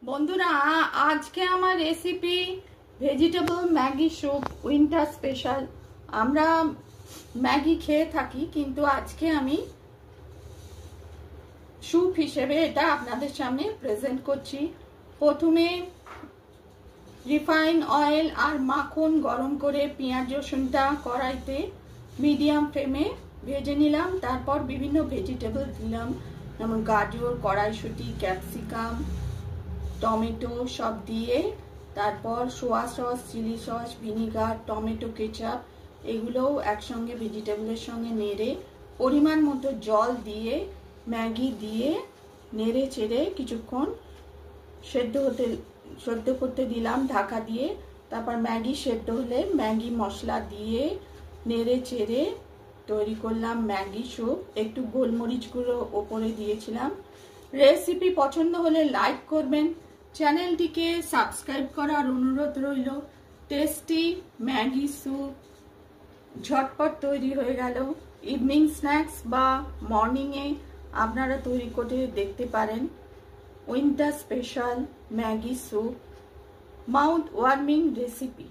বন্ধুরা আজকে আমার recipe vegetable Maggi soup winter special. আমরা ম্যাগি খেয়ে থাকি, কিন্তু আজকে আমি স্যুপ হিসেবে এটা আপনাদের সামনে প্রেজেন্ট করছি। প্রথমে রিফাইন অয়েল আর মাখন গরম করে পেঁয়াজ রসুনটা কড়াইতে মিডিয়াম ফ্লেমে ভেজে নিলাম। তারপর বিভিন্ন ভেজিটেবল দিলাম, যেমন গাজর, কড়াইশুঁটি, ক্যাপসিকাম, টমেটো সব দিয়ে তারপর soya sauce, chilli sauce, vinegar, tomato ketchup এগুলোও একসঙ্গে ভেজিটেবলের সঙ্গে নেড়ে পরিমাণ মতো জল দিয়ে ম্যাগি দিয়ে নেড়ে চেড়ে কিছুক্ষণ সেদ্ধ করতে দিলাম ঢাকা দিয়ে। তারপর ম্যাগি সেদ্ধ হলে ম্যাগি মশলা দিয়ে নেড়ে চেড়ে তৈরি করলাম ম্যাগি স্যুপ। একটু গোলমরিচ গুঁড়ো ওপরে দিয়েছিলাম। রেসিপি পছন্দ হলে লাইক করবেন, চ্যানেলটিকে সাবস্ক্রাইব করার অনুরোধ রইল। টেস্টি ম্যাগি স্যুপ ঝটপট তৈরি হয়ে গেল। ইভিনিং স্ন্যাক্স বা মর্নিংয়ে আপনারা তৈরি করে দেখতে পারেন। Winter special Maggi soup, mouth warming recipe.